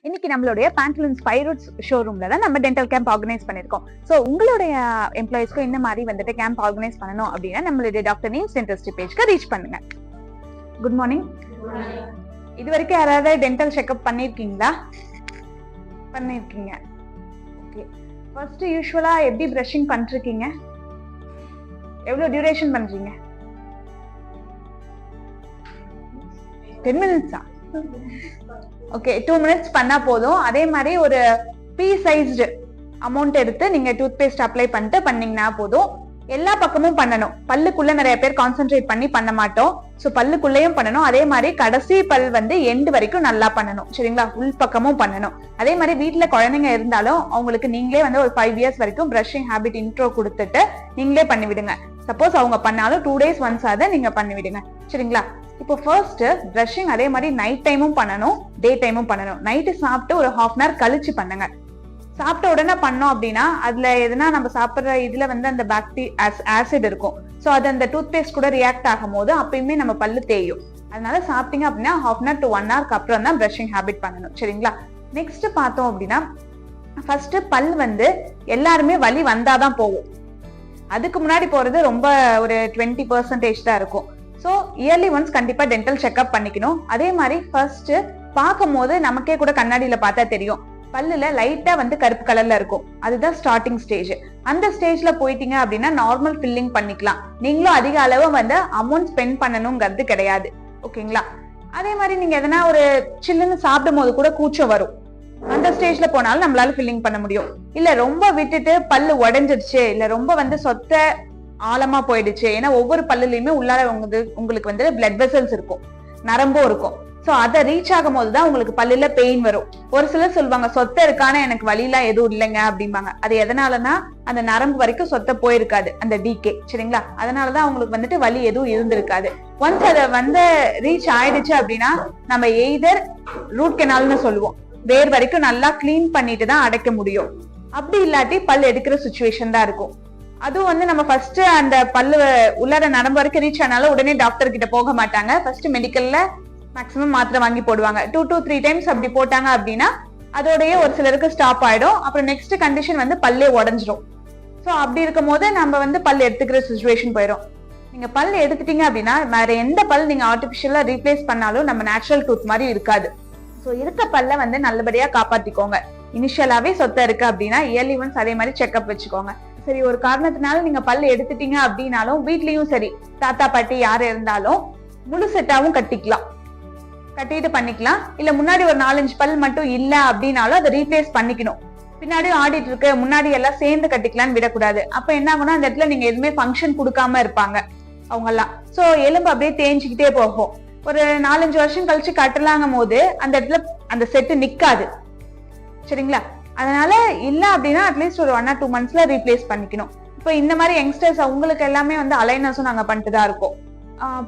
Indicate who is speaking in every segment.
Speaker 1: இன்னைக்கு நம்மளுடைய பேண்டலூன்ஸ் ஸ்பைரூட்ஸ் ஷோரூம்ல தான் நம்ம டென்டல் கேம்ப் ஆர்கனைஸ் பண்ணிருக்கோம். ஸோ உங்களுடைய எம்ப்ளாயிஸ்க்கும் இந்த மாதிரி வந்துட்டு கேம்ப் ஆர்கனைஸ் பண்ணணும் அப்படின்னா நம்மளுடைய டாக்டர் நேம்ஸ் டென்டிஸ்ட்ரி பேஜ்க்கு ரீச் பண்ணுங்க. Good morning. இது வரைக்கும் யாராவது டென்டல் செக்அப் பண்ணிருக்கீங்களா? பண்ணிருக்கீங்க. ஓகே. ஃபர்ஸ்ட் யூஸ்வலா எப்படி பிரஷிங் பண்ணிருக்கீங்க? எவ்வளவு டியூரேஷன் பண்றீங்க? 10 minutes. ஓகே, 2 minutes பண்ணா போதும். அதே மாதிரி ஒரு பீ சைஸ்டு அமௌண்ட் எடுத்து நீங்க டூத் பேஸ்ட் அப்ளை பண்ணிட்டு பண்ணீங்கன்னா போதும். எல்லா பக்கமும் பண்ணணும். பல்லுக்குள்ள நிறைய பேர் கான்சென்ட்ரேட் பண்ண மாட்டோம். ஸோ பல்லுக்குள்ளேயும் பண்ணணும். அதே மாதிரி கடைசி பல் எண்டு வரைக்கும் நல்லா பண்ணணும். சரிங்களா? உள் பக்கமும் பண்ணணும். அதே மாதிரி வீட்டுல குழந்தைங்க இருந்தாலும் அவங்களுக்கு நீங்களே ஒரு 5 years வரைக்கும் பிரஷிங் ஹேபிட் இன்ட்ரோ கொடுத்துட்டு நீங்களே பண்ணி விடுங்க. சப்போஸ் அவங்க பண்ணாலும் 2 days once அதை நீங்க பண்ணி விடுங்க. சரிங்களா? இப்போ ஃபர்ஸ்ட் பிரஷிங் அதே மாதிரி நைட் டைமும் பண்ணணும், டே டைமும் பண்ணணும். நைட்டு சாப்பிட்டு ஒரு 1/2 hour கழிச்சு பண்ணுங்க. சாப்பிட்ட உடனே பண்ணோம் அப்படின்னா அதுல எதுனா நம்ம சாப்பிட்ற இதுல அந்த ஆசிட் இருக்கும். ஸோ அது அந்த டூத் பேஸ்ட் கூட ரியாக்ட் ஆகும் போது அப்பயுமே நம்ம பல்லு தேயும். அதனால சாப்பிட்டீங்க அப்படின்னா 1/2 hour to 1 hour அப்புறம் தான் பிரஷிங் ஹேபிட் பண்ணணும். சரிங்களா? நெக்ஸ்ட் பார்த்தோம் அப்படின்னா ஃபர்ஸ்ட் பல் எல்லாருமே வலி வந்தாதான் போகும். அதுக்கு முன்னாடி போறது ரொம்ப ஒரு 20% தான் இருக்கும். ஸோ இயர்லி ஒன்ஸ் கண்டிப்பா டென்டல் செக்அப் பண்ணிக்கணும். அதே மாதிரி ஃபர்ஸ்ட் பார்க்கும் போது நமக்கே கூட கண்ணாடியில பார்த்தா தெரியும், பல்லுல லைட்டா கருப்பு கலர்ல இருக்கும். அதுதான் ஸ்டார்டிங் ஸ்டேஜ். அந்த ஸ்டேஜ்ல போயிட்டீங்க அப்படின்னா நார்மல் ஃபில்லிங் பண்ணிக்கலாம். நீங்களும் அதிக அளவு அமௌண்ட் ஸ்பெண்ட் பண்ணணுங்கிறது கிடையாது. ஓகேங்களா? அதே மாதிரி நீங்க எதனா ஒரு சில்லுன்னு சாப்பிடும் போது கூட கூச்சம் வரும். அந்த ஸ்டேஜ்ல போனாலும் நம்மளால ஃபில்லிங் பண்ண முடியும். இல்ல ரொம்ப விட்டுட்டு பல்லு உடைஞ்சிருச்சு, இல்ல ரொம்ப சொத்த ஆழமா போயிடுச்சு. ஏன்னா ஒவ்வொரு பல்லுலயுமே உள்ளார உங்களுக்கு பிளட் வெசல்ஸ் இருக்கும், நரம்பும் இருக்கும். சோ அதை ரீச் ஆகும் போதுதான் உங்களுக்கு பல்லுல பெயின் வரும். ஒரு சிலர் சொல்லுவாங்க சொத்த இருக்கான எனக்கு வலிலாம் எதுவும் இல்லைங்க அப்படிம்பாங்க. அது எதனாலனா அந்த நரம்பு வரைக்கும் சொத்த போயிருக்காது, அந்த டிகே. சரிங்களா? அதனாலதான் உங்களுக்கு வலி எதுவும் இருந்திருக்காது. ஒன்ஸ் அதை ரீச் ஆயிடுச்சு அப்படின்னா நம்ம எய்தர் ரூட் கெனால்னு சொல்லுவோம், வேர் வரைக்கும் நல்லா கிளீன் பண்ணிட்டு தான் அடைக்க முடியும். அப்படி இல்லாட்டி பல் எடுக்கிற சுச்சுவேஷன் தான் இருக்கும். அதுவும் நம்ம ஃபர்ஸ்ட் அந்த பல்லு உள்ளார நரம்பு வரைக்கும் ரீச் ஆனாலும் உடனே டாக்டர் கிட்ட போக மாட்டாங்க. ஃபர்ஸ்ட் மெடிக்கல்ல மேக்ஸிமம் மாத்திரை வாங்கி போடுவாங்க. 2 to 3 times அப்படி போட்டாங்க அப்படின்னா அதோடய ஒரு சிலருக்கு ஸ்டாப் ஆயிடும். அப்புறம் நெக்ஸ்ட் கண்டிஷன் பல்லே உடஞ்சிரும். ஸோ அப்படி இருக்கும் போது நம்ம பல் எடுத்துக்கிற சுச்சுவேஷன் போயிடும். நீங்க பல் எடுத்துட்டீங்க அப்படின்னா வேற எந்த பல் நீங்க ஆர்டிபிஷியலா ரீப்ளேஸ் பண்ணாலும் நம்ம நேச்சுரல் டூத் மாதிரி இருக்காது. ஸோ இருக்க பல்ல நல்லபடியா காப்பாத்திக்கோங்க. இனிஷியலாவே சொத்த இருக்கு அப்படின்னா இயர்லி ஒன்ஸ் அதே மாதிரி செக்அப் வச்சுக்கோங்க. சரி, ஒரு காரணத்தினால நீங்க பல்லு எடுத்துட்டீங்க அப்படின்னாலும் வீட்லயும் சரி தாத்தா பாட்டி யாரு இருந்தாலும் முழு செட்டாவும் கட்டிட்டு பண்ணிக்கலாம். இல்ல முன்னாடி ஒரு 4-5 பல் மட்டும் இல்ல அப்படின்னாலும் அதை ரீப்ளேஸ் பண்ணிக்கணும். பின்னாடி ஆடிட்டு இருக்கு, முன்னாடி எல்லாம் சேர்ந்து கட்டிக்கலாம்னு விடக்கூடாது. அப்ப என்ன ஆகும்னா அந்த இடத்துல நீங்க எதுவுமே ஃபங்க்ஷன் கொடுக்காம இருப்பாங்க அவங்க எல்லாம். சோ எலும்பு அப்படியே தேஞ்சுக்கிட்டே போகும். ஒரு 4-5 வருஷம் கழிச்சு கட்டலாங்கும் போது அந்த இடத்துல அந்த செட்டு நிக்காது. சரிங்களா? அதனால இல்ல அப்படின்னா அட்லீஸ்ட் ஒரு 1 or 2 monthsல ரீப்ளேஸ் பண்ணிக்கணும். இப்போ இந்த மாதிரி யங்ஸ்டர்ஸ் அவங்களுக்கு எல்லாமே அலைனஸும் நாங்க பண்ணிட்டு தான் இருக்கோம்.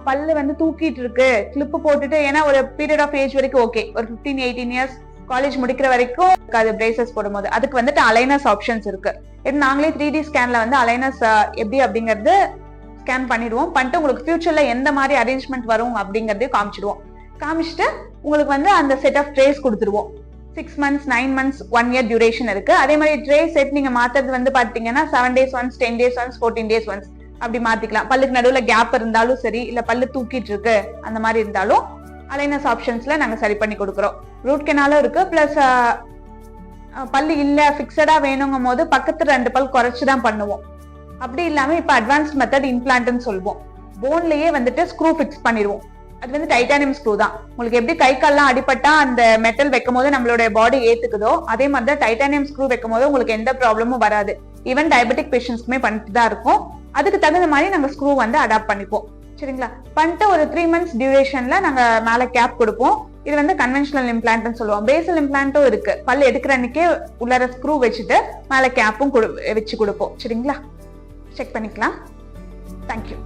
Speaker 1: பல்லு தூக்கிட்டு இருக்கு, கிளிப்பு போட்டுட்டு, ஏன்னா ஒரு பீரியட் ஆஃப் ஏஜ் வரைக்கும் ஓகே, ஒரு 15-18 years காலேஜ் முடிக்கிற வரைக்கும் அது பிரேசஸ் போடும்போது அதுக்கு அலைனஸ் ஆப்ஷன்ஸ் இருக்கு. நாங்களே 3D ஸ்கேன்ல அலைனஸ் எப்படி அப்படிங்கறது ஸ்கேன் பண்ணிடுவோம். பண்ணிட்டு உங்களுக்கு ஃபியூச்சர்ல எந்த மாதிரி அரேஞ்ச்மெண்ட் வரும் அப்படிங்கறதையும் காமிச்சிட்டு உங்களுக்கு அந்த செட் ஆஃப் ட்ரேஸ் கொடுத்துருவோம். 6 months, 9 months, 1 year டியூரேஷன் இருக்கு. அதே மாதிரி ட்ரே செட் நீங்க மாத்துறது பாத்தீங்கன்னா 7 days once, 10 days once, 14 days once அப்படி மாத்திக்கலாம். பல்லுக்கு நடுவுல கேப் இருந்தாலும் சரி, இல்ல பல்லு தூக்கிட்டு இருக்கு அந்த மாதிரி இருந்தாலும் அலைனஸ் ஆப்ஷன்ஸ்ல நாங்க சரி பண்ணி கொடுக்குறோம். ரூட் கெனாலும் இருக்கு. பிளஸ் பல்லு இல்ல பிக்சடா வேணுங்கும் போது பக்கத்து 2 பல் குறைச்சுதான் பண்ணுவோம். அப்படி இல்லாம இப்ப அட்வான்ஸ்ட் மெத்தட் இம்ப்ளான்ட்னு சொல்லுவோம். போன்லயே ஸ்க்ரூ பிக்ஸ் பண்ணிடுவோம். அது டைட்டானியம் ஸ்க்ரூ தான். உங்களுக்கு எப்படி கை கால்லாம் அடிபட்டா அந்த மெட்டல் வைக்கும் போது நம்மளுடைய பாடி ஏத்துக்குதோ அதே மாதிரி தான் டைட்டானியம் ஸ்க்ரூ வைக்கும் போது உங்களுக்கு எந்த ப்ராப்ளமும் வராது. ஈவன் டயபெட்டிக் பேஷண்ட்ஸ்க்குமே பண்ணிட்டு தான் இருக்கும். அதுக்கு தகுந்த மாதிரி நாங்க ஸ்க்ரூ அடாப்ட் பண்ணிப்போம். சரிங்களா? பண்ணிட்டு ஒரு 3 months டியூரேஷன்ல நாங்க மேல கேப் கொடுப்போம். இது கன்வென்ஷனல் இம்ப்ளான்ட்னு சொல்லுவோம். பேசல் இம்ப்ளான்ட்டும் இருக்கு. பல் எடுக்கிற அன்னைக்கே உள்ளார ஸ்க்ரூ வச்சுட்டு மேல கேப்பும் வச்சு கொடுப்போம். சரிங்களா? செக் பண்ணிக்கலாம். தேங்க்யூ.